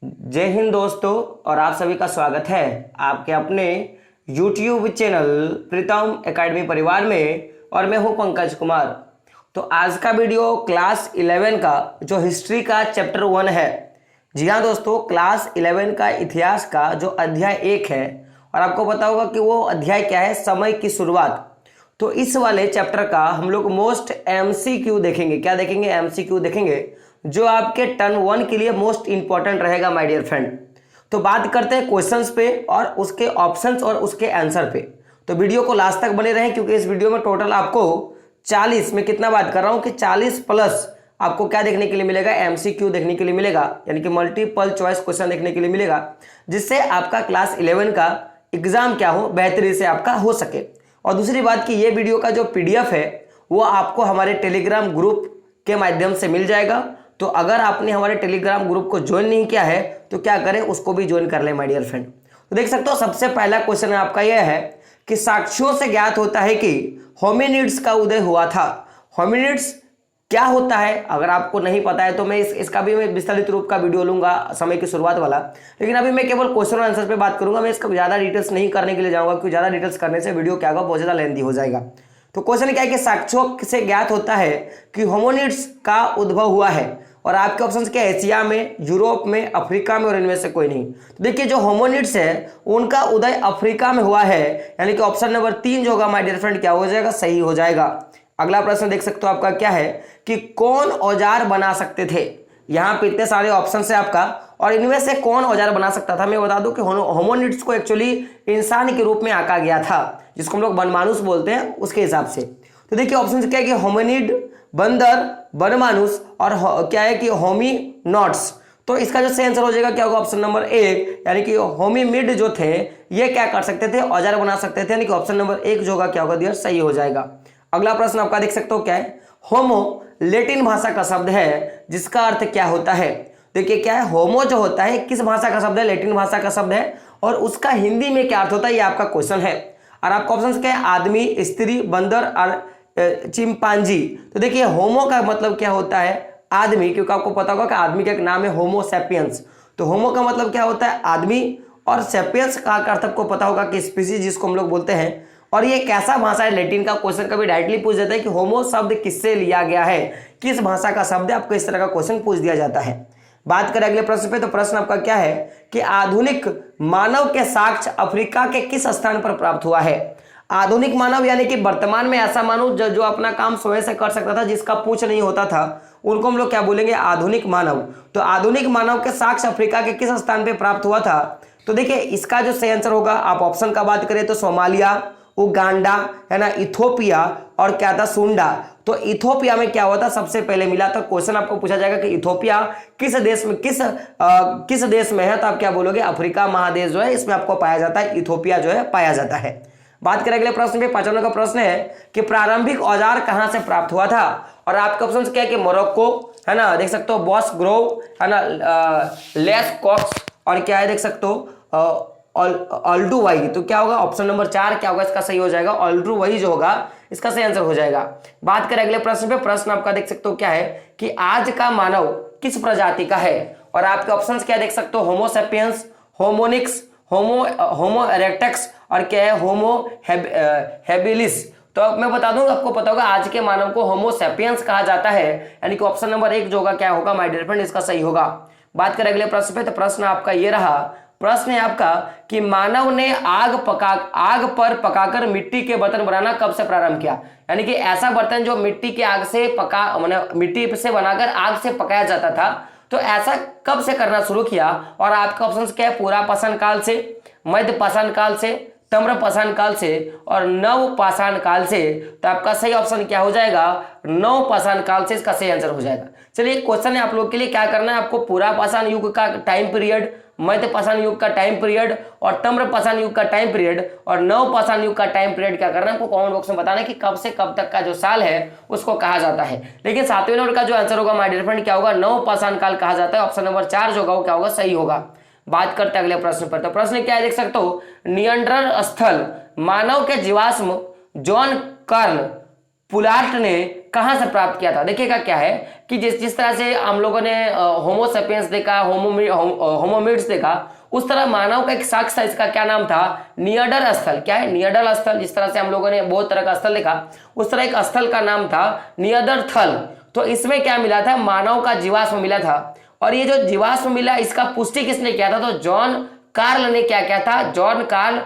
जय हिंद दोस्तों, और आप सभी का स्वागत है आपके अपने YouTube चैनल प्रीतम एकेडमी परिवार में। और मैं हूं पंकज कुमार। तो आज का वीडियो क्लास 11 का जो हिस्ट्री का चैप्टर 1 है। जी हाँ दोस्तों, क्लास 11 का इतिहास का जो अध्याय 1 है, और आपको पता होगा कि वो अध्याय क्या है, समय की शुरुआत। तो इस वाले चैप्टर का हम लोग मोस्ट MCQ देखेंगे। क्या देखेंगे? MCQ देखेंगे, जो आपके टर्न 1 के लिए मोस्ट इंपॉर्टेंट रहेगा माय डियर फ्रेंड। तो बात करते हैं क्वेश्चंस पे और उसके ऑप्शंस और उसके आंसर पे। तो वीडियो को लास्ट तक बने रहें, क्योंकि इस वीडियो में टोटल आपको 40 में कितना बात कर रहा हूं कि 40 प्लस आपको क्या देखने के लिए मिलेगा, MCQ देखने के लिए मिलेगा, यानी कि मल्टीपल चॉइस क्वेश्चन देखने के लिए मिलेगा, जिससे आपका क्लास 11 का एग्जाम क्या हो, बेहतरी से आपका हो सके। और दूसरी बात कि ये वीडियो का जो PDF है वो आपको हमारे टेलीग्राम ग्रुप के माध्यम से मिल जाएगा। तो अगर आपने हमारे टेलीग्राम ग्रुप को ज्वाइन नहीं किया है तो क्या करें, उसको भी ज्वाइन कर लें माय डियर फ्रेंड। तो देख सकते हो, सबसे पहला क्वेश्चन आपका यह है कि साक्ष्यों से ज्ञात होता है कि होमिनिड्स का उदय हुआ था। होमिनिड्स क्या होता है, अगर आपको नहीं पता है तो मैं इसका भी मैं विस्तारित रूप का वीडियो लूंगा समय की शुरुआत वाला। लेकिन अभी मैं केवल क्वेश्चन और आंसर पे बात करूंगा। मैं इसका ज्यादा डिटेल्स नहीं करने के लिए जाऊंगा, क्योंकि ज्यादा डिटेल्स करने से वीडियो क्या होगा, बहुत ज्यादा लेंथी हो जाएगा। तो क्वेश्चन क्या है कि साक्ष्यों से ज्ञात होता है कि होमिनिड्स का उद्भव हुआ है। और आपके ऑप्शन क्या है, एशिया में, यूरोप में, अफ्रीका में, और इनमें से कोई नहीं। तो देखिए, जो होमिनिड्स है उनका उदय अफ्रीका में हुआ है, यानी कि ऑप्शन नंबर 3 जो होगा माय डियर फ्रेंड क्या हो जाएगा, सही हो जाएगा। अगला प्रश्न देख सकते हो आपका क्या है कि कौन औजार बना सकते थे। यहां पे इतने सारे ऑप्शन है आपका, और इनमें से कौन औजार बना सकता था। मैं बता दूं कि होमिनिड्स को एक्चुअली इंसान के रूप में आंका गया था, जिसको हम लोग वनमानुष बोलते हैं, उसके हिसाब से। तो देखिए ऑप्शन क्या है कि होमिनिड, बंदर, वनमानुष, और क्या है कि होमिनॉट्स। तो इसका जो सही आंसर हो जाएगा क्या होगा, ऑप्शन नंबर 1, यानी कि होमिनिड जो थे ये क्या कर सकते थे, औजार बना सकते थे, यानी कि ऑप्शन नंबर 1 जो होगा क्या होगा डियर, सही हो जाएगा। अगला प्रश्न आपका देख सकते हो क्या है, होमो लैटिन भाषा का शब्द है जिसका अर्थ क्या होता है। देखिए क्या है, होमो जो होता है किस भाषा का शब्द है, लैटिन भाषा का शब्द है, और उसका हिंदी में क्या अर्थ होता है, ये आपका क्वेश्चन है। और आपका ऑप्शन क्या है, आदमी, स्त्री, बंदर और चिंपांजी। तो देखिए होमो का मतलब क्या होता है, आदमी, क्योंकि आपको पता होगा कि आदमी का एक नाम है होमो सैपियंस। तो होमो का मतलब क्या होता है, आदमी, और सैपियंस का अर्थ आपको पता होगा कि स्पीसीज, जिसको हम लोग बोलते हैं। और ये कैसा भाषा है, लैटिन का क्वेश्चन कभी डायरेक्टली पूछ देता है कि होमो शब्द किससे लिया गया है, किस भाषा का शब्द है, आपको इस तरह का क्वेश्चन पूछ दिया जाता है। बात करें अगले प्रश्न पे, तो प्रश्न आपका क्या है कि आधुनिक मानव के साक्ष्य अफ्रीका के किस स्थान पर प्राप्त हुआ है। आधुनिक मानव यानी कि वर्तमान में ऐसा मानव जो अपना काम स्वयं से कर सकता था, जिसका पूछ नहीं होता था, उनको हम लोग क्या बोलेंगे, आधुनिक मानव। तो आधुनिक मानव के साक्ष्य अफ्रीका के किस स्थान पे प्राप्त हुआ था। तो देखिए इसका जो सही आंसर होगा, आप ऑप्शन का बात करें तो सोमालिया, उगांडा, है ना, इथोपिया, और क्या था, सुंडा। तो इथोपिया में क्या हुआ था, सबसे पहले मिला था। क्वेश्चन आपको पूछा जाएगा कि इथोपिया किस देश में किस देश में है, तो आप क्या बोलोगे, अफ्रीका महादेश जो है इसमें आपको पाया जाता है, इथोपिया जो है पाया जाता है। बात करें अगले प्रश्न पे, 5वां का प्रश्न है कि प्रारंभिक औजार कहां से प्राप्त हुआ था। और आपके ऑप्शन क्या है कि मोरक्को, है ना, देख सकते हो, बॉस ग्रोव, है ना, लेस कॉक्स, और क्या है देख सकते हो, ऑल्डुवाई। तो क्या होगा, ऑप्शन नंबर 4 क्या होगा, इसका सही हो जाएगा, ऑल्डुवाई जो होगा इसका सही आंसर हो जाएगा। बात करें अगले प्रश्न पे, प्रश्न आपका देख सकते हो क्या है कि आज का मानव किस प्रजाति का है। और आपके ऑप्शंस क्या देख सकते हो, होमो सैपियंस, होमोनिक्स, होमो इरेक्टस, और क्या है, होमो हैबिलिस। तो मैं बता दूं, आपको पता होगा आज के मानव को होमो सैपियंस कहा जाता है, यानी कि ऑप्शन नंबर 1 जो होगा क्या होगा माय डियर फ्रेंड, इसका सही होगा। बात करें अगले प्रश्न पे, तो प्रश्न आपका ये रहा, प्रश्न है आपका कि मानव ने आग पर पकाकर मिट्टी के बर्तन बनाना कब से प्रारंभ किया। यानी कि ऐसा बर्तन जो मिट्टी के आग से मिट्टी से बनाकर आग से पकाया जाता था, तो ऐसा कब से करना शुरू किया। और आपका ऑप्शन क्या है, पूरा पाषाण काल से, मध्य पाषाण काल से, ताम्र पाषाण काल से, और नव पाषाण काल से। तो आपका सही ऑप्शन क्या हो जाएगा, नव पाषाण काल से इसका सही आंसर हो जाएगा। चलिए क्वेश्चन है आप लोग के लिए, क्या करना है आपको, पूरा पाषाण युग का टाइम पीरियड, मध्य पाषाण युग का टाइम पीरियड, और ताम्र पाषाण युग का टाइम पीरियड, और नव पाषाण युग का टाइम पीरियड क्या करना है आपको कमेंट बॉक्स में बताना है कि कब से कब तक का जो साल है उसको कहा जाता है। लेकिन 7वें नंबर का जो आंसर होगा माय डियर फ्रेंड क्या होगा, नव पाषाण काल कहा जाता है। ऑप्शन नंबर 4 जो होगा वो क्या होगा, सही होगा। बात करते हैं अगले प्रश्न पर, तो प्रश्न क्या है देख सकते हो, नियंत्रण स्थल मानव के जीवाश्म जॉन कार्ल पुलार्ट ने कहां से प्राप्त किया था? देखिएगा क्या है कि जिस तरह से हम लोगों ने होमो सेपियंस देखा, होमोमिड्स देखा, उस तरह मानव का एक साक्ष्य था, इसका क्या नाम था? नियडर स्थल। क्या है? नियडर स्थल। जिस तरह से हम लोगों ने बहुत तरह का स्थल देखा, उस तरह एक स्थल का नाम था नियडर थल। तो इसमें क्या मिला था? मानव का जीवाश्म मिला था। और ये जो जीवाश्म मिला, इसका पुष्टि किसने किया था? तो जॉन कार्ल ने क्या किया था? जॉन कार्ल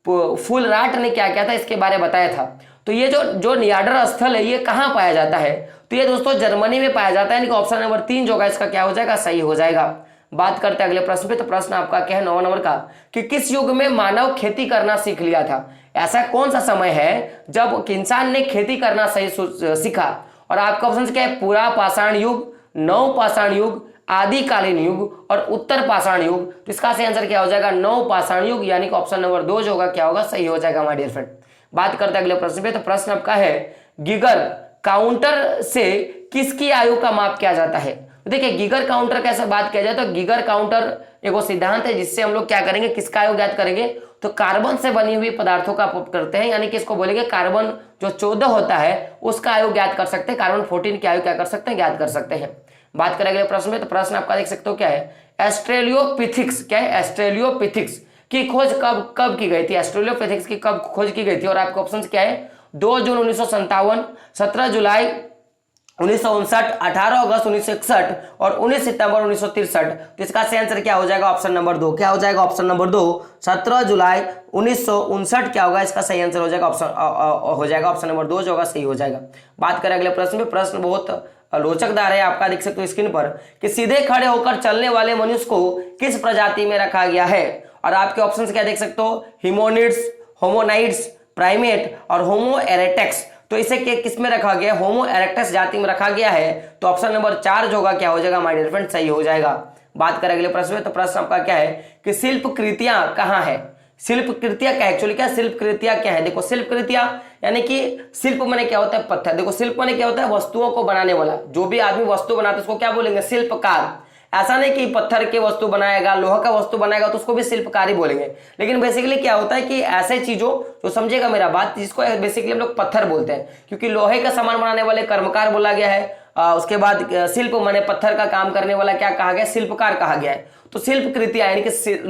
फुलराट ने क्या किया था? इसके बारे में बताया था। तो ये जो नियाडर स्थल है, ये कहां पाया जाता है? तो ये दोस्तों जर्मनी में पाया जाता है। यानी कि ऑप्शन नंबर 3 जो होगा इसका क्या हो जाएगा? सही हो जाएगा। बात करते हैं अगले प्रश्न पे। तो प्रश्न आपका क्या है 9 नंबर का, कि किस युग में मानव खेती करना सीख लिया था? ऐसा कौन सा समय है जब इंसान ने खेती करना सही सीखा? और आपका ऑप्शन क्या है? पूरा पाषाण युग, नव पाषाण युग, आदिकालीन युग और उत्तर पाषाण युग। तो इसका सही आंसर क्या हो जाएगा? नव पाषाण युग, यानी कि ऑप्शन नंबर 2 जो होगा क्या होगा? सही हो जाएगा माय डियर फ्रेंड। बात करते हैं अगले प्रश्न पे। तो प्रश्न आपका है, गीगर काउंटर से किसकी आयु का माप किया जाता है? देखिए गीगर काउंटर कैसे बात किया जाए, तो गीगर काउंटर एक सिद्धांत है जिससे हम लोग क्या करेंगे? किसका आयु ज्ञात करेंगे? तो कार्बन से बनी हुई पदार्थों का करते हैं, यानी कि इसको बोलेंगे कार्बन जो 14 होता है उसका आयु ज्ञात कर सकते हैं। कार्बन 14 की आयु क्या कर सकते हैं? ज्ञात कर सकते हैं। बात करें अगले प्रश्न में। तो प्रश्न आपका देख सकते हो क्या है? एस्ट्रेलियोपिथिक्स। क्या है? एस्ट्रेलियोपिथिक्स की खोज कब की गई थी? एस्ट्रेलियोपिथिक्स की कब खोज की गई थी? और आपके ऑप्शन क्या है? 2 जून 1957, 17 जुलाई 1959, 18 अगस्त 1961 और 19 सितंबर 1963। तो इसका सही आंसर क्या हो जाएगा? Option number 2। क्या हो जाएगा? ऑप्शन नंबर 2, 17 जुलाई 1959 क्या होगा? इसका सही आंसर हो जाएगा ऑप्शन नंबर 2 जो होगा सही हो जाएगा। बात करें अगले प्रश्न में। प्रश्न बहुत रोचकदार है, आपका देख सकते हो स्क्रीन पर, कि सीधे खड़े होकर चलने वाले मनुष्य को किस प्रजाति में रखा गया है? और आपके ऑप्शंस क्या देख सकते हो? हिमोनिड्स, होमोनाइड्स, प्राइमेट और होमो इरेक्टस। तो इसे किस में रखा गया? होमो इरेक्टस जाति में रखा गया है। तो ऑप्शन नंबर 4 जो होगा क्या हो जाएगा माय डियर फ्रेंड? सही हो जाएगा। बात करें अगले प्रश्न में। तो प्रश्न आपका क्या है कि शिल्प कृतियां कहाँ है? शिल्प कृतियां क्या एक्चुअली क्या शिल्प कृतियां क्या है? देखो शिल्प कृतियां यानी कि शिल्प माने क्या होता है? पत्थर। देखो शिल्प माने क्या होता है? वस्तुओं को बनाने वाला। जो भी आदमी वस्तु बनाता है उसको क्या बोलेंगे? शिल्पकार। ऐसा नहीं कि पत्थर के वस्तु बनाएगा, लोहा का वस्तु बनाएगा तो उसको भी शिल्पकार ही बोलेंगे। लेकिन बेसिकली क्या होता है कि ऐसे चीजों जो समझेगा मेरा बात, जिसको बेसिकली हम लोग पत्थर बोलते हैं, क्योंकि लोहे का सामान बनाने वाले कर्मकार बोला गया है। उसके बाद शिल्प माने पत्थर का काम करने वाला क्या कहा गया? शिल्पकार कहा गया है। तो शिल्प कृतियां यानी कि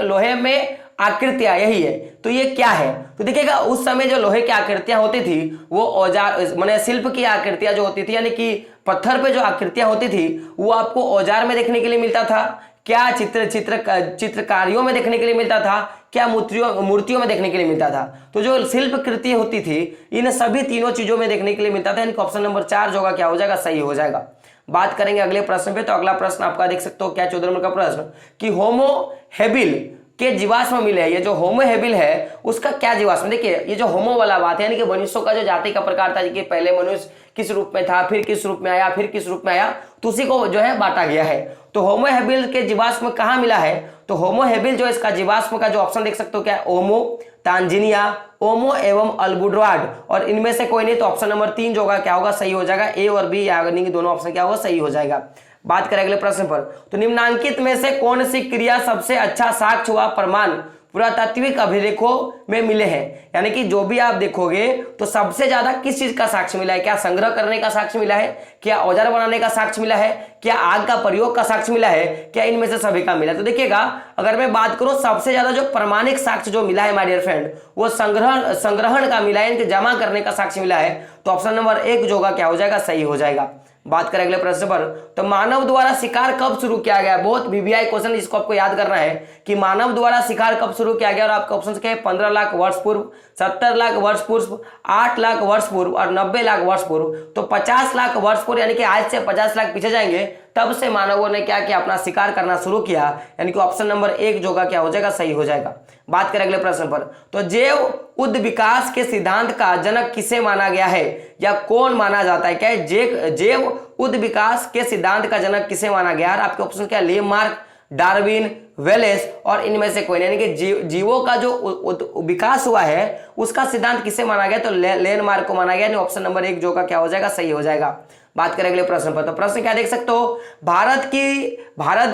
लोहे में आकृतियां, यही है। तो ये क्या है? तो देखिएगा उस समय जो लोहे की आकृतियां होती थी वो औजार माने शिल्प की आकृतियां जो होती थी, यानी कि पत्थर पे जो आकृतियां होती थी वो आपको औजार में देखने के लिए मिलता था क्या? चित्रकारियों में देखने के लिए मिलता था क्या? मूर्तियों में देखने के लिए मिलता था। तो जो शिल्प कृति होती थी इन सभी तीनों चीजों में देखने के लिए मिलता था, यानी कि ऑप्शन नंबर 4 जो होगा क्या हो जाएगा? सही हो जाएगा। बात करेंगे अगले प्रश्न पे। तो अगला प्रश्न आपका देख सकते हो क्या 14 नंबर का प्रश्न, कि होमो हेबिल के जीवाश्म मिले। ये जो होमो हेबिल है उसका क्या जीवाश्म? देखिए ये जो होमो वाला बात है, यानी कि मनुष्यों का जो जाति का प्रकार था कि पहले मनुष्य किस रूप में था, फिर किस रूप में आया, फिर किस रूप में आया, तो उसी को जो है बांटा गया है। तो होमो हेबिल के जीवाश्म कहाँ मिला है? तो होमो हेबिल जो इसका जीवाश्म का जो ऑप्शन देख सकते हो क्या? ओमो, तांजिनिया, ओमो एवं अल्बुड्राड और इनमें से कोई नहीं। तो ऑप्शन नंबर 3 जो होगा क्या होगा? सही हो जाएगा। ए और बी यानी कि दोनों ऑप्शन क्या होगा? सही हो जाएगा। बात करें अगले प्रश्न पर। तो निम्नांकित में से कौन सी क्रिया सबसे अच्छा साक्ष्य व प्रमाण पुरातात्विक अभिलेखों में मिले हैं? यानी कि जो भी आप देखोगे तो सबसे ज्यादा किस चीज का साक्ष्य मिला है? क्या संग्रह करने का साक्ष्य मिला है? क्या औजार बनाने का साक्ष्य मिला है? क्या आग का प्रयोग का साक्ष्य मिला है? क्या इनमें से सभी का मिला? तो देखिएगा अगर मैं बात करूं सबसे ज्यादा जो प्रमाणिक साक्ष्य जो मिला है माय डियर फ्रेंड, वो संग्रहण का मिला है, इनके जमा करने का साक्ष्य मिला है। तो ऑप्शन नंबर 1 जो होगा क्या हो जाएगा? सही हो जाएगा। बात करें अगले प्रश्न पर। तो मानव द्वारा शिकार कब शुरू किया गया? बहुत वीवीआई क्वेश्चन, इसको आपको याद करना है कि मानव द्वारा शिकार कब शुरू किया गया। और आपके ऑप्शन क्या है? 15 लाख वर्ष पूर्व, 70 लाख वर्ष पूर्व, 8 लाख वर्ष पूर्व और 90 लाख वर्ष पूर्व। तो 50 लाख वर्ष पूर्व यानी कि आज से 50 लाख पीछे जाएंगे, तब से मानवों ने क्या किया? अपना शिकार करना शुरू किया, यानी कि ऑप्शन नंबर 1 जो होगा क्या हो जाएगा? सही हो जाएगा। बात करें अगले प्रश्न पर। तो जैव उद विकास के सिद्धांत का जनक किसे माना गया है या कौन माना जाता है? क्या है? जैव उद विकास के सिद्धांत का जनक किसे माना गया? आपके ऑप्शन क्या? लेमार्क, डार्विन, वेलेस और इनमें से कोई, यानी कि जीवों का जो विकास हुआ है उसका सिद्धांत किसे माना गया? तो लेनमार्क को माना गया। ऑप्शन नंबर 1 जो का क्या हो जाएगा? सही हो जाएगा। बात करें अगले प्रश्न पर, तो प्रश्न क्या देख सकते हो, भारत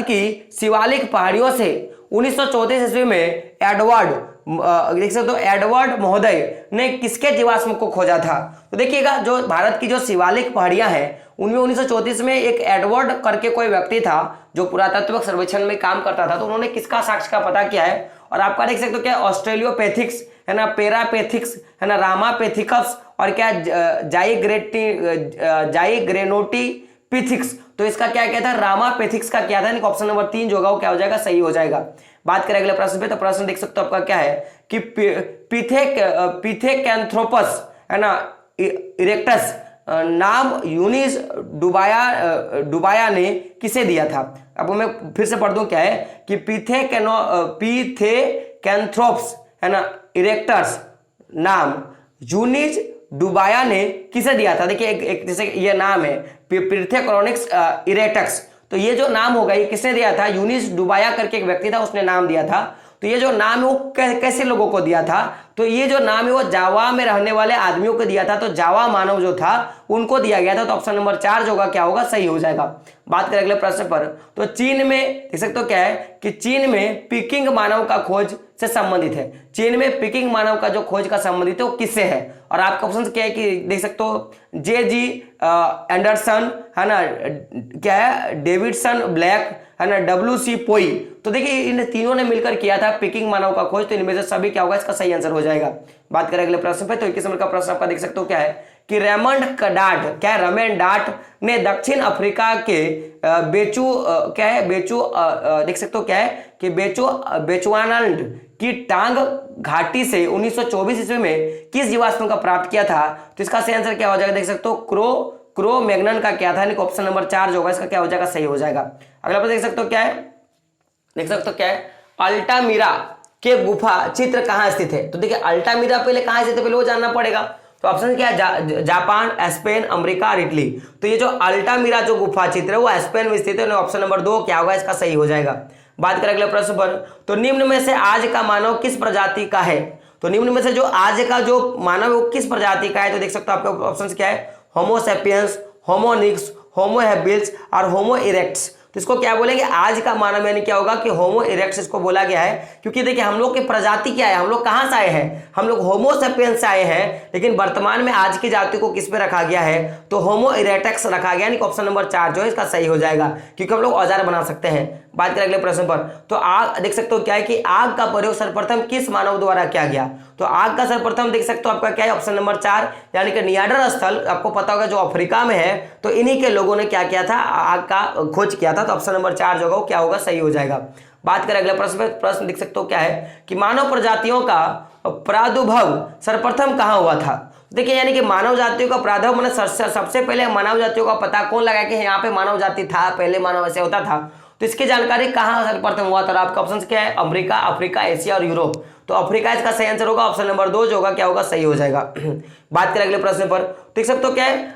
की शिवालिक पहाड़ियों से 1934 ईस्वी में एडवर्ड देख सकते हो एडवर्ड महोदय ने किसके जीवाश्म को खोजा था। तो देखिएगा जो भारत की जो शिवालिक पहाड़ियां हैं उनमें 1934 में एक एडवर्ड करके कोई व्यक्ति था जो पुरातत्व सर्वेक्षण में काम करता था, तो उन्होंने किसका साक्ष्य का पता किया है। और आपका देख सकते हो क्या ऑस्ट्रेलियोपैथिक्स है ना, पेरापैथिक्स है ना, रामापैथिकस और क्या जाइग्रेनोटिपिथिक्स। तो इसका क्या था, रामापैथिक्स का क्या था, ऑप्शन नंबर 3 जो होगा वो क्या हो जाएगा, सही हो जाएगा। बात करें अगले प्रश्न पे, तो प्रश्न देख सकते हो आपका क्या है कि पिथेकैंथ्रोपस है ना इरेक्टस नाम यूनिस डुबाया ने किसे दिया था। अब मैं फिर से पढ़ दूं क्या है कि पिथेकैंथ्रोप्स है ना इरेक्टस नाम यूनिस डुबाया ने किसे दिया था। देखिए एक जैसे ये नाम है पिथेकॉनिक्स इरेक्टस, तो ये जो नाम होगा ये किसने दिया था, यूनिस डुबाया करके एक व्यक्ति था उसने नाम दिया था। तो ये जो नाम है वो कैसे लोगों को दिया था, तो ये जो नाम है वो जावा में रहने वाले आदमियों को दिया था, तो जावा मानव जो था उनको दिया गया था। तो ऑप्शन नंबर 4 जो होगा क्या होगा, सही हो जाएगा। बात करें अगले प्रश्न पर, तो चीन में देख सकते हो क्या है कि चीन में पिकिंग मानव का खोज से संबंधित है। चीन में पिकिंग मानव का जो खोज का संबंधित है वो किससे है। और आपका ऑप्शन क्या है कि देख सकते हो J.G. एंडरसन है ना, क्या है डेविडसन ब्लैक है ना, W.C. पोई। तो देखिए इन तीनों ने मिलकर किया था पिकिंग मानव का खोज, तो इनमें से सभी क्या होगा, इसका सही आंसर हो जाएगा। बात करें अगले प्रश्न पे, तो 21 नंबर का प्रश्न आपका देख सकते हो क्या है कि रेमंड डाट ने दक्षिण अफ्रीका के देख सकते हो क्या है कि बेचुआनाल्ड की टांग घाटी से 1924 ईस्वी में किस जीवाश्म का प्राप्त किया था। तो इसका सही आंसर क्या हो जाएगा, देख सकते हो क्रो मैग्नन का क्या था, ऑप्शन नंबर 4 जो होगा इसका क्या हो जाएगा, सही हो जाएगा। अगला प्रश्न देख सकते हो क्या है, देख सकते हो क्या है अल्टामीरा के गुफा चित्र कहां स्थित है। तो देखिए अल्टामीरा पहले कहां स्थित है, पहले वो जानना पड़ेगा। तो ऑप्शन क्या है, जापान, स्पेन, अमेरिका और इटली। तो ये जो अल्टामीरा जो गुफा चित्र है वो स्पेन में स्थित है, ऑप्शन नंबर 2 क्या होगा, इसका सही हो जाएगा। बात करें अगले प्रश्न पर, तो निम्न में से आज का मानव किस प्रजाति का है। तो निम्न में से जो आज का जो मानव है वो किस प्रजाति का है। तो देख सकते हो आपके ऑप्शन क्या है, होमो सेपियंस, होमो निक्स, होमो हैबिल्स और होमो इरेक्ट्स। तो इसको क्या बोलेंगे, आज का मानव यानी क्या होगा कि होमो इरेक्ट्स इसको बोला गया है। क्योंकि देखिए हम लोग की प्रजाति क्या है, हम लोग कहां से आए हैं, हम लोग होमो सेपियंस से आए हैं, लेकिन वर्तमान में आज की जाति को किस पे रखा गया है, तो होमो इरेक्टस रखा गया, यानी ऑप्शन नंबर 4 जो है इसका सही हो जाएगा, क्योंकि हम लोग औजार बना सकते हैं। बात करें अगले प्रश्न पर, तो आग देख सकते हो क्या है कि आग का प्रयोग सर्वप्रथम किस मानव द्वारा किया गया। तो आग का सर्वप्रथम देख सकते हो आपका क्या है, ऑप्शन नंबर 4 यानी कि नियाडर स्थल, आपको पता होगा जो अफ्रीका में है, तो इन्हीं के लोगों ने क्या किया था, आग का खोज किया था। तो ऑप्शन नंबर 4 जो होगा क्या होगा, सही हो जाएगा। बात करें अगले प्रश्न पे, प्रश्न देख सकते हो क्या है कि मानव प्रजातियों का प्रादुर्भाव सर्वप्रथम कहां हुआ था। देखिए यानी कि मानव जातियों का प्रादुर्भाव मैंने सबसे पहले मानव जातियों का पता कौन लगाया कि यहाँ पे मानव जाति था, पहले मानव ऐसे होता था, तो इसकी जानकारी कहां सर्वप्रथम हुआ था। आपका ऑप्शन क्या है, अमेरिका, अफ्रीका, एशिया और यूरोप। तो अफ्रीका इसका सही आंसर होगा, ऑप्शन नंबर 2 जो होगा क्या होगा, सही हो जाएगा। बात करें अगले प्रश्न पर, देख सकते हो क्या है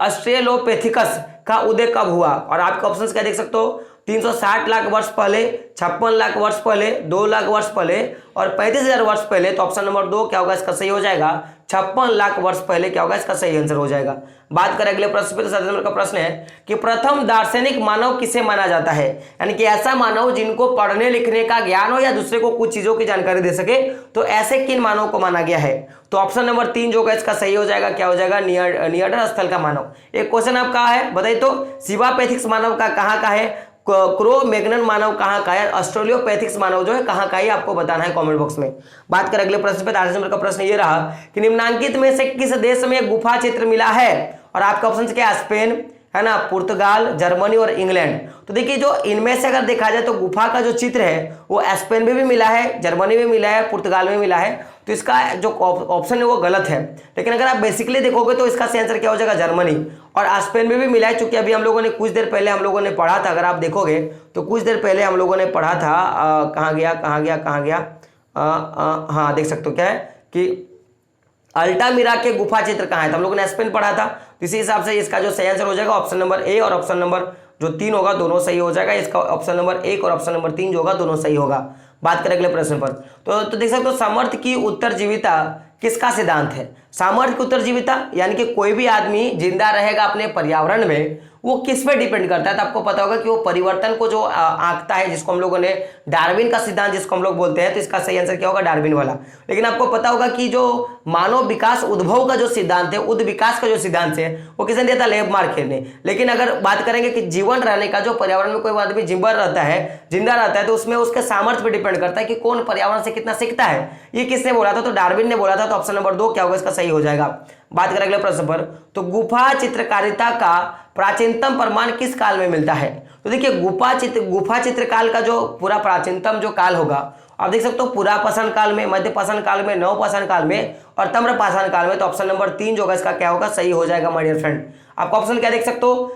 ऑस्ट्रेलोपेथिकस का उदय कब हुआ। और आपके ऑप्शन क्या देख सकते हो, 360 लाख वर्ष पहले, 56 लाख वर्ष पहले, 2 लाख वर्ष पहले और 35,000 वर्ष पहले। तो ऑप्शन नंबर 2 क्या होगा, इसका सही हो जाएगा, 56 लाख वर्ष पहले क्या होगा, इसका सही आंसर हो जाएगा। बात करें अगले प्रश्न पे, तो 7 नंबर का प्रश्न है कि प्रथम दार्शनिक मानव किसे माना जाता है, यानी कि ऐसा मानव जिनको पढ़ने लिखने का ज्ञान हो या दूसरे को कुछ चीजों की जानकारी दे सके, तो ऐसे किन मानव को माना गया है। तो ऑप्शन नंबर 3 जो होगा इसका सही हो जाएगा, क्या हो जाएगा, नियाडर स्थल का मानव। एक क्वेश्चन आपका है बताइए, तो शिवापैथिक्स मानव का कहाँ का है, क्रो मैग्नन मानव कहाँ का है, ऑस्ट्रेलियोपैथिक्स मानव जो है कहाँ का है, आपको बताना है कमेंट बॉक्स में। बात करें अगले प्रश्न पे, 8 नंबर का प्रश्न ये रहा कि निम्नांकित में से किस देश में गुफा चित्र मिला है। और आपका ऑप्शन क्या है, स्पेन है ना, पुर्तगाल, जर्मनी और इंग्लैंड। तो देखिए जो इनमें से अगर देखा जाए तो गुफा का जो चित्र है वो स्पेन में भी मिला है, जर्मनी में मिला है, पुर्तगाल में मिला है। तो इसका जो ऑप्शन है वो गलत है, लेकिन अगर आप बेसिकली देखोगे तो इसका सही आंसर क्या हो जाएगा, जर्मनी। और स्पेन में भी मिला है, चूंकि अभी हम लोगों ने कुछ देर पहले हम लोगों ने पढ़ा था, अगर आप देखोगे तो कुछ देर पहले हम लोगों ने पढ़ा था, कहाँ गया, हाँ देख सकते हो क्या है कि अल्टामीरा के गुफा चित्र कहाँ है, तो हम लोगों ने स्पेन पढ़ा था। तो इसी हिसाब से इसका जो सही आंसर हो जाएगा ऑप्शन नंबर ए और ऑप्शन नंबर जो 3 होगा दोनों सही हो जाएगा। इसका ऑप्शन नंबर 1 और ऑप्शन नंबर 3 जो होगा दोनों सही होगा। बात करें अगले प्रश्न पर, तो देख सकते हो समर्थ की उत्तरजीविता किसका सिद्धांत है? सामर्थ्य की उत्तरजीविता, यानी कि कोई भी आदमी जिंदा रहेगा अपने पर्यावरण में, वो किस पे डिपेंड करता है? तो आपको पता होगा कि वो परिवर्तन को जो आंकता है, जिसको हम लोगों ने डार्विन का सिद्धांत जिसको हम लोग बोलते हैं, तो इसका सही आंसर क्या होगा? डार्विन वाला। लेकिन आपको पता होगा कि जो मानव विकास उद्भव का जो सिद्धांत है, उद विकास का जो सिद्धांत है, वो किसने दिया था? लेबमार्क ने। लेकिन अगर बात करेंगे कि जीवन रहने का, जो पर्यावरण में कोई आदमी जिंदा रहता है, तो उसमें उसके सामर्थ्य पर डिपेंड करता है कि कौन पर्यावरण से कितना सीखता है। ये किसने बोला था? तो डार्विन ने बोला था। तो ऑप्शन नंबर 2 क्या होगा? इसका सही हो जाएगा। बात करें अगले प्रश्न पर, तो गुफा चित्रकारिता का प्राचीनतम प्रमाण किस काल में मिलता है? तो देखिए गुफा चित्रकाल का जो पूरा प्राचीनतम जो काल होगा, आप देख सकते हो पुरापाषाण काल में, मध्यपाषाण काल में, नवपाषाण काल में और ताम्रपाषाण काल में। तो ऑप्शन नंबर 3 जो होगा इसका क्या होगा? सही हो जाएगा माय डियर फ्रेंड। आपको ऑप्शन क्या देख सकते हो?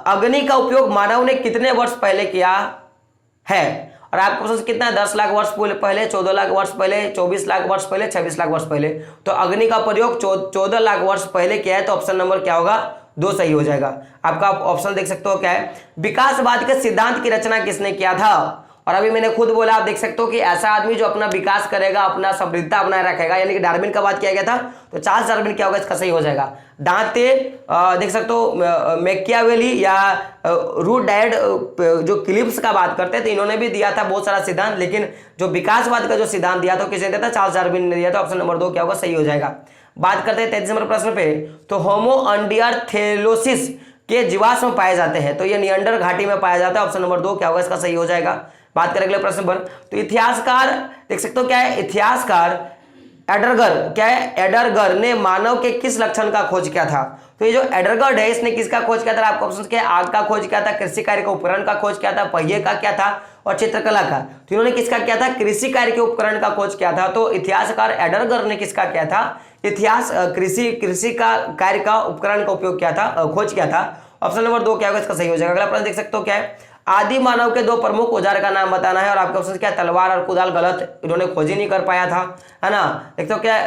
अग्नि का उपयोग मानव ने कितने वर्ष पहले किया है? और आपको क्वेश्चन कितना है? 10 लाख वर्ष पहले, 14 लाख वर्ष पहले, 24 लाख वर्ष पहले, 26 लाख वर्ष पहले। तो अग्नि का प्रयोग 14 लाख वर्ष पहले किया है। तो ऑप्शन नंबर क्या होगा? 2 सही हो जाएगा। आपका ऑप्शन देख सकते हो क्या है? विकासवाद के सिद्धांत की रचना किसने किया था? और अभी मैंने खुद बोला, आप देख सकते हो कि ऐसा आदमी जो अपना विकास करेगा, अपना समृद्धता बनाए रखेगा, यानी कि डार्विन का बात किया गया था। तो चार्ल्स डार्विन क्या होगा? इसका सही हो जाएगा। दांते देख सकते हो मैकियावेली या रूडैड जो क्लिप्स का बात करते हैं, तो इन्होंने भी दिया था बहुत सारा सिद्धांत। लेकिन जो विकासवाद का जो सिद्धांत दिया था किसने दिया था? चार्ल्स डार्विन ने दिया था। ऑप्शन नंबर 2 क्या होगा? सही हो जाएगा। बात करते हैं 33 नंबर प्रश्न पे, तो होमो अंडियर्थेलोसिस के जीवाश्म पाए जाते हैं। तो ये नियंडर घाटी में पाया जाता है। ऑप्शन नंबर 2 क्या होगा? इसका सही हो जाएगा। बात करें अगले प्रश्न पर, तो इतिहासकार देख सकते हो क्या है? इतिहासकार एडरगर क्या है? एडरगर ने मानव के किस लक्षण का खोज किया था? तो ये जो एडरगर है, इसने किसका खोज किया था? आपको ऑप्शन क्या है? आग का खोज किया था, कृषि कार्य के उपकरण का खोज किया था, पहिए का क्या था और चित्रकला का। तो इन्होंने किसका किया था? कृषि कार्य के उपकरण का खोज किया था। तो इतिहासकार एडरगर ने किसका किया था? कृषि का कार्य का उपकरण का उपयोग किया था, खोज किया था। ऑप्शन नंबर 2 क्या होगा? इसका सही हो जाएगा। अगला प्रश्न देख सकते हो क्या है? आदि मानव के 2 प्रमुख औजार का नाम बताना है। और आपके ऑप्शन क्या? तलवार और कुदाल गलत, इन्होंने खोज ही नहीं कर पाया था, है ना। देखते हो क्या?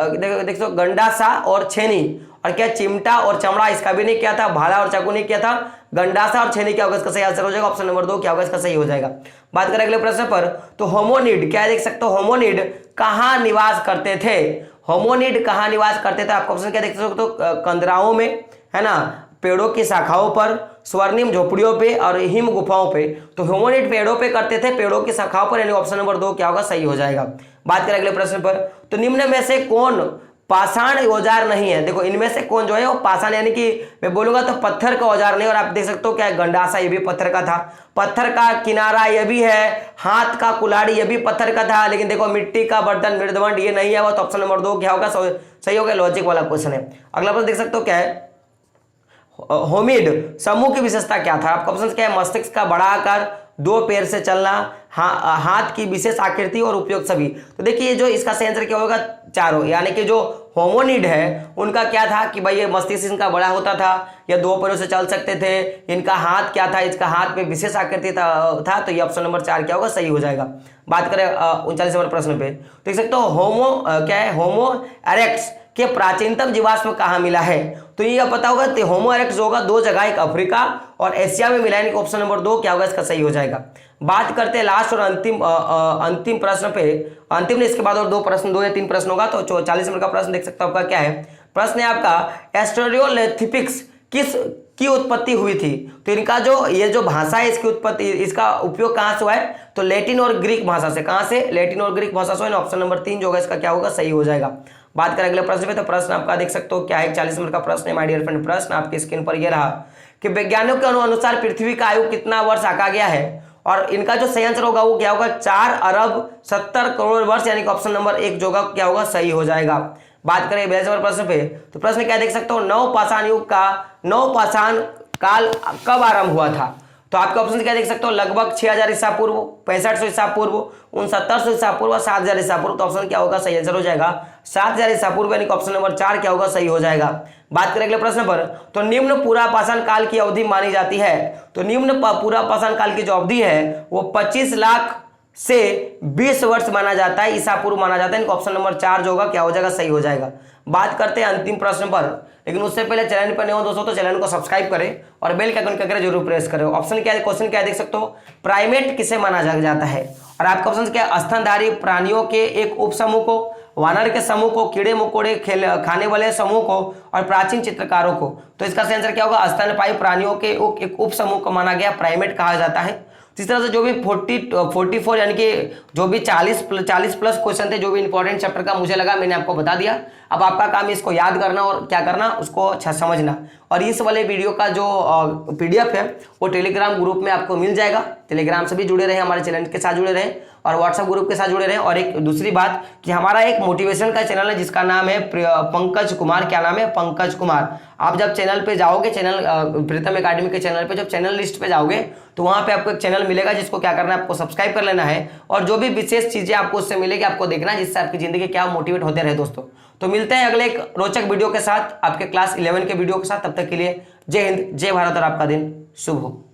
देखते हो गंडासा और छेनी। और क्या? चिमटा और चमड़ा, इसका भी नहीं किया था। भाला और चाकू नहीं किया था। गंडासा और छेनी क्या होगा? इसका सही आंसर हो जाएगा। ऑप्शन नंबर 2 क्या होगा? इसका सही हो जाएगा। बात करें अगले प्रश्न पर, तो होमोनिड क्या देख सकते हो? होमोनिड कहाँ निवास करते थे? होमोनिड कहाँ निवास करते थे? आपको ऑप्शन क्या देख सकते हो? तो कंदराओं में, है ना, पेड़ों की शाखाओं पर, स्वर्णिम झोपड़ियों पे और हिम गुफाओं पे। तो होमोनिड पेड़ों पे करते थे, पेड़ों की शाखाओं पर, यानी ऑप्शन नंबर 2 क्या होगा? सही हो जाएगा। बात करें अगले प्रश्न पर, तो निम्न में से कौन पाषाण औजार नहीं है? देखो इनमें से कौन जो है वो पाषाण, यानी कि मैं बोलूंगा तो पत्थर का औजार नहीं। और आप देख सकते हो क्या है? गंडासा, ये भी पत्थर का था। पत्थर का किनारा ये भी है। हाथ का कुल्हाड़ी ये भी पत्थर का था। लेकिन देखो मिट्टी का बर्तन मृदवंड ये नहीं है वो। तो ऑप्शन नंबर 2 क्या होगा? सही होगा। लॉजिक वाला क्वेश्चन है। अगला प्रश्न देख सकते हो क्या है? होमिड समूह की विशेषता क्या था? आपका ऑप्शन क्या है? मस्तिष्क का बड़ा आकार, 2 पैर से चलना, हाथ की विशेष आकृति और उपयोग सभी। तो देखिए जो इसका सही आंसर क्या होगा? चारों, यानी कि जो होमोनिड है उनका क्या था कि भाई ये मस्तिष्क इनका बड़ा होता था, या 2 पैरों से चल सकते थे, इनका हाथ क्या था? इसका हाथ पे विशेष आकृति था। तो ये ऑप्शन नंबर 4 क्या होगा? सही हो जाएगा। बात करें 39 नंबर प्रश्न पे, देख सकते हो क्या है? होमो इरेक्टस के प्राचीनतम जीवाश्म कहाँ मिला है? तो ये पता होगा तो होमो इरेक्टस होगा 2 जगह, एक अफ्रीका और एशिया में मिला है। ऑप्शन नंबर 2 क्या होगा? इसका सही हो जाएगा। बात करते हैं लास्ट और अंतिम प्रश्न पे। अंतिम ने इसके बाद और 2 या 3 प्रश्न होगा। तो 40 नंबर का प्रश्न देख सकते हो आपका क्या है? प्रश्न है आपका एस्टेरियोलिथिक्स की उत्पत्ति हुई थी। तो इनका जो ये जो भाषा है इसकी उत्पत्ति, इसका उपयोग कहाँ से हुआ है? तो लैटिन और ग्रीक भाषा से। कहाँ से? लैटिन और ग्रीक भाषा से। ऑप्शन नंबर 3 जो होगा इसका क्या होगा? सही हो जाएगा। बात करें अगले प्रश्न पे, तो प्रश्न आपका देख सकते हो क्या है? 40 नंबर का प्रश्न है माय डियर फ्रेंड। प्रश्न आपकी स्क्रीन पर यह रहा कि वैज्ञानिकों के अनुसार पृथ्वी का आयु कितना वर्ष आंका गया है? और इनका जो सही आंसर होगा वो क्या होगा? 4 अरब 70 करोड़ वर्ष, यानी कि ऑप्शन नंबर 1 जो होगा क्या होगा? सही हो जाएगा। बात करें 42 नंबर प्रश्न पे, तो प्रश्न क्या देख सकते हो? नवपाषाण युग का नवपाषाण काल कब आरंभ हुआ था? तो आपके ऑप्शन क्या देख सकते हो? लगभग 6000 ईसा पूर्व, 6500 ईसा पूर्व, 6900 ईसा पूर्व, 7000 ईसा पूर्व। तो ऑप्शन क्या होगा? सही आंसर हो जाएगा 7000 ईसा पूर्व, यानी कि ऑप्शन नंबर 4 क्या होगा? सही हो जाएगा। बात करें अगले प्रश्न पर, तो निम्न पुरापाषाण काल की अवधि मानी जाती है। तो निम्न पुरापाषाण काल की जो अवधि है वो 25 लाख से 20 वर्ष माना जाता है, ईसा पूर्व माना जाता है। ऑप्शन नंबर 4 जो होगा क्या हो जाएगा? सही हो जाएगा। बात करते हैं अंतिम प्रश्न पर, लेकिन उससे पहले चैनल पर नए हो दोस्तों तो चैनल को सब्सक्राइब करें और बेल का आइकन करके जरूर प्रेस करें। ऑप्शन क्या है? क्वेश्चन क्या है देख सकते हो? प्राइमेट किसे माना जाता है? और आपका ऑप्शन क्या है? स्तनधारी प्राणियों के एक उपसमूह को, वानर के समूह को, कीड़े मकोड़े खाने वाले समूह को और प्राचीन चित्रकारों को। तो इसका सही आंसर क्या होगा? स्तनपायी प्राणियों के एक उप समूह को माना गया, प्राइमेट कहा जाता है। इस तरह से जो भी 44 यानी कि जो भी 40 प्लस क्वेश्चन थे, जो भी इंपॉर्टेंट चैप्टर का मुझे लगा, मैंने आपको बता दिया। अब आपका काम है इसको याद करना और क्या करना, उसको अच्छा समझना। और इस वाले वीडियो का जो PDF है वो टेलीग्राम ग्रुप में आपको मिल जाएगा। टेलीग्राम से भी जुड़े रहे, हमारे चैनल के साथ जुड़े रहे और व्हाट्सएप ग्रुप के साथ जुड़े रहे। और एक दूसरी बात कि हमारा एक मोटिवेशन का चैनल है जिसका नाम है पंकज कुमार। क्या नाम है? पंकज कुमार। आप जब चैनल पे जाओगे, चैनल प्रीतम एकेडमी के चैनल पे, जब चैनल लिस्ट पे जाओगे तो वहां पे आपको एक चैनल मिलेगा जिसको क्या करना है, आपको सब्सक्राइब कर लेना है। और जो भी विशेष चीजें आपको उससे मिलेगी आपको देखना है, जिससे आपकी जिंदगी क्या मोटिवेट होते रहे दोस्तों। तो मिलते हैं अगले एक रोचक वीडियो के साथ, आपके क्लास 11 के वीडियो के साथ। तब तक के लिए जय हिंद, जय भारत और आपका दिन शुभ हो।